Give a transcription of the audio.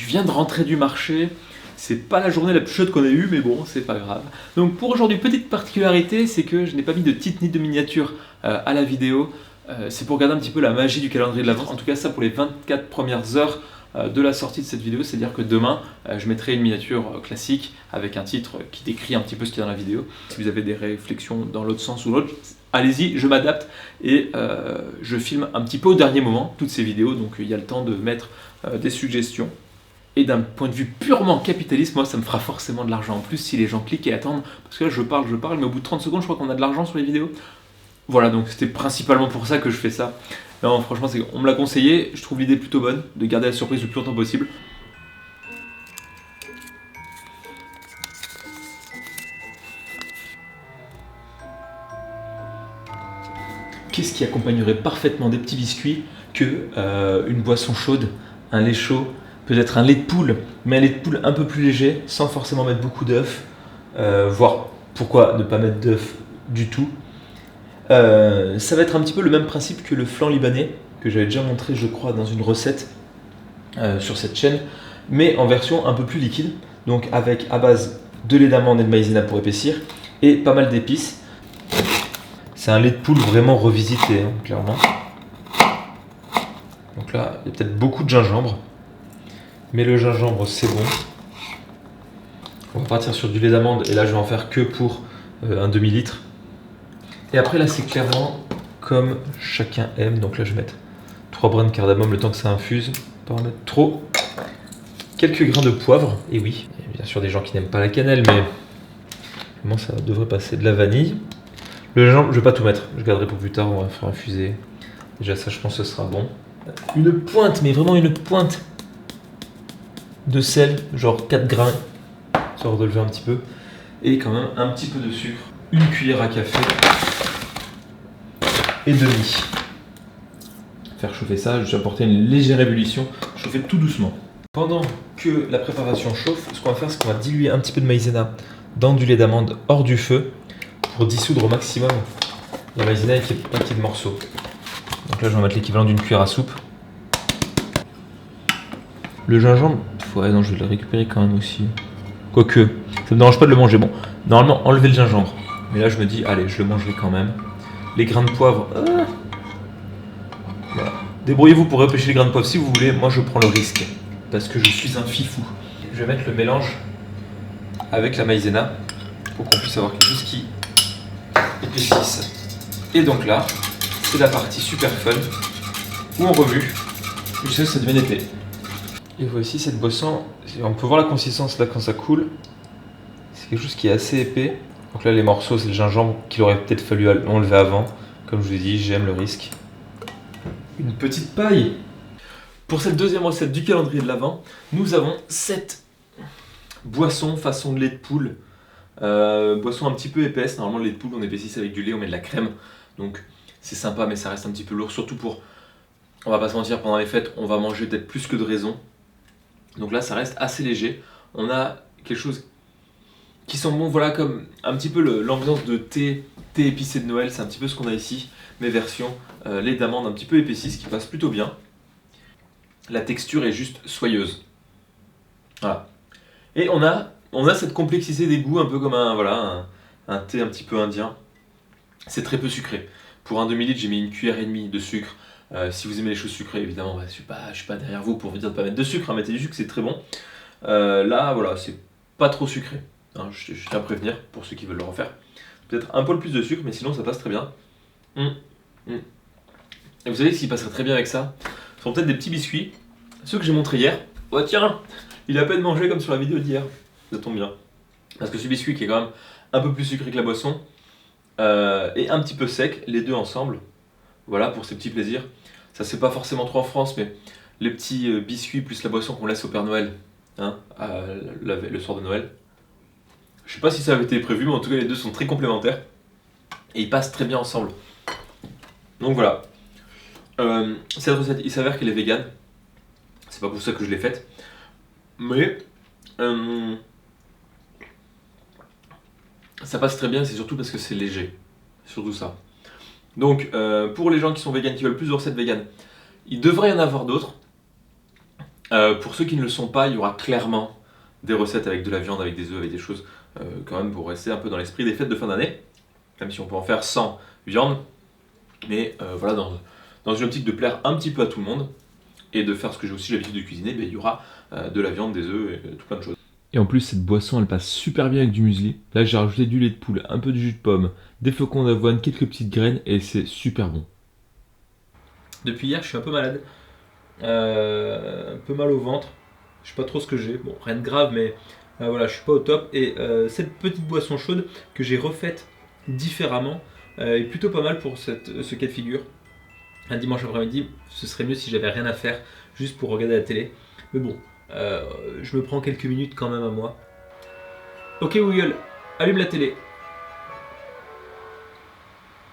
Je viens de rentrer du marché, c'est pas la journée la plus chaude qu'on ait eue, mais bon, c'est pas grave. Donc pour aujourd'hui, petite particularité, c'est que je n'ai pas mis de titre ni de miniature à la vidéo. C'est pour garder un petit peu la magie du calendrier de l'Avent. En tout cas, ça pour les 24 premières heures de la sortie de cette vidéo, c'est-à-dire que demain, je mettrai une miniature classique avec un titre qui décrit un petit peu ce qu'il y a dans la vidéo. Si vous avez des réflexions dans l'autre sens ou l'autre, allez-y, je m'adapte et je filme un petit peu au dernier moment toutes ces vidéos, donc il y a le temps de mettre des suggestions. Et d'un point de vue purement capitaliste, moi ça me fera forcément de l'argent en plus si les gens cliquent et attendent, parce que là je parle, mais au bout de 30 secondes je crois qu'on a de l'argent sur les vidéos. Voilà, donc c'était principalement pour ça que je fais ça. Non, franchement, on me l'a conseillé, je trouve l'idée plutôt bonne, de garder la surprise le plus longtemps possible. Qu'est-ce qui accompagnerait parfaitement des petits biscuits que une boisson chaude, un lait chaud, peut-être un lait de poule, mais un lait de poule un peu plus léger, sans forcément mettre beaucoup d'œufs, voire pourquoi ne pas mettre d'œufs du tout. Ça va être un petit peu le même principe que le flan libanais, que j'avais déjà montré je crois dans une recette sur cette chaîne, mais en version un peu plus liquide, donc avec à base de lait d'amande et de maïzena pour épaissir, et pas mal d'épices. C'est un lait de poule vraiment revisité, hein, clairement. Donc là, il y a peut-être beaucoup de gingembre, mais le gingembre c'est bon. On va partir sur du lait d'amande, et là je vais en faire que pour un demi-litre. Et après là c'est clairement comme chacun aime, donc là je vais mettre 3 brins de cardamome le temps que ça infuse, pas en mettre trop. Quelques grains de poivre, et oui, il y a bien sûr des gens qui n'aiment pas la cannelle, mais vraiment ça devrait passer. De la vanille. Le gingembre, je vais pas tout mettre, je garderai pour plus tard, on va faire infuser. Déjà ça je pense que ce sera bon. Une pointe, mais vraiment une pointe de sel, genre 4 grains, ça va relever un petit peu. Et quand même un petit peu de sucre, une cuillère à café et demi. Faire chauffer ça, je vais apporter une légère ébullition, chauffer tout doucement. Pendant que la préparation chauffe, ce qu'on va faire, c'est qu'on va diluer un petit peu de maïzena dans du lait d'amande hors du feu pour dissoudre au maximum la maïzena et qu'il n'y ait pas qu'il y ait de morceaux. Donc là, je vais mettre l'équivalent d'une cuillère à soupe. Le gingembre, ouais, non, je vais le récupérer quand même aussi. Quoique, ça me dérange pas de le manger. Bon, normalement, enlever le gingembre. Mais là, je me dis, allez, je le mangerai quand même. Les grains de poivre, voilà. Débrouillez-vous pour repêcher les grains de poivre si vous voulez. Moi, je prends le risque parce que je suis un fifou. Je vais mettre le mélange avec la maïzena pour qu'on puisse avoir quelque chose qui épaississe. Et donc là, c'est la partie super fun où on remue jusqu'à ce que ça devienne épais. Et voici cette boisson. On peut voir la consistance là quand ça coule. C'est quelque chose qui est assez épais. Donc là, les morceaux, c'est le gingembre qu'il aurait peut-être fallu enlever avant. Comme je vous ai dit, j'aime le risque. Une petite paille. Pour cette deuxième recette du calendrier de l'Avent, nous avons cette boisson façon de lait de poule. Boisson un petit peu épaisse. Normalement, le lait de poule, on épaissit ça avec du lait, on met de la crème. Donc c'est sympa, mais ça reste un petit peu lourd. Surtout pour, on va pas se mentir, pendant les fêtes, on va manger peut-être plus que de raison. Donc là, ça reste assez léger. On a quelque chose qui sent bon, voilà, comme un petit peu l'ambiance de thé épicé de Noël. C'est un petit peu ce qu'on a ici, mais version lait d'amande un petit peu épaissi, ce qui passe plutôt bien. La texture est juste soyeuse. Voilà. Et on a cette complexité des goûts, un peu comme un thé un petit peu indien. C'est très peu sucré. Pour un demi-litre, j'ai mis une cuillère et demie de sucre. Si vous aimez les choses sucrées, évidemment, je suis pas derrière vous pour vous dire de pas mettre de sucre, hein, mettez du sucre, c'est très bon. Là, voilà, c'est pas trop sucré. Hein, je tiens à prévenir pour ceux qui veulent le refaire. Peut-être un poil plus de sucre, mais sinon ça passe très bien. Et vous savez ce qui passerait très bien avec ça? Ce sont peut-être des petits biscuits, ceux que j'ai montrés hier. Oh tiens, il a à peine mangé comme sur la vidéo d'hier. Ça tombe bien. Parce que ce biscuit qui est quand même un peu plus sucré que la boisson, et un petit peu sec, les deux ensemble. Voilà pour ces petits plaisirs. Ça c'est pas forcément trop en France, mais les petits biscuits plus la boisson qu'on laisse au Père Noël, hein, le soir de Noël. Je sais pas si ça avait été prévu, mais en tout cas les deux sont très complémentaires. Et ils passent très bien ensemble. Donc voilà. Cette recette, il s'avère qu'elle est végane. C'est pas pour ça que je l'ai faite. Mais ça passe très bien, c'est surtout parce que c'est léger. Surtout ça. Donc pour les gens qui sont véganes, qui veulent plus de recettes véganes, il devrait y en avoir d'autres. Pour ceux qui ne le sont pas, il y aura clairement des recettes avec de la viande, avec des œufs, avec des choses quand même pour rester un peu dans l'esprit des fêtes de fin d'année, même si on peut en faire sans viande, mais voilà, dans une optique de plaire un petit peu à tout le monde et de faire ce que j'ai aussi l'habitude de cuisiner, il y aura de la viande, des œufs et tout plein de choses. Et en plus, cette boisson, elle passe super bien avec du muesli. Là, j'ai rajouté du lait de poule, un peu de jus de pomme, des flocons d'avoine, quelques petites graines et c'est super bon. Depuis hier, je suis un peu malade. Un peu mal au ventre. Je sais pas trop ce que j'ai. Bon, rien de grave, mais voilà, je suis pas au top. Et cette petite boisson chaude que j'ai refaite différemment est plutôt pas mal pour ce cas de figure. Un dimanche après-midi, ce serait mieux si j'avais rien à faire, juste pour regarder la télé. Mais bon, je me prends quelques minutes quand même à moi. Ok Google, allume la télé.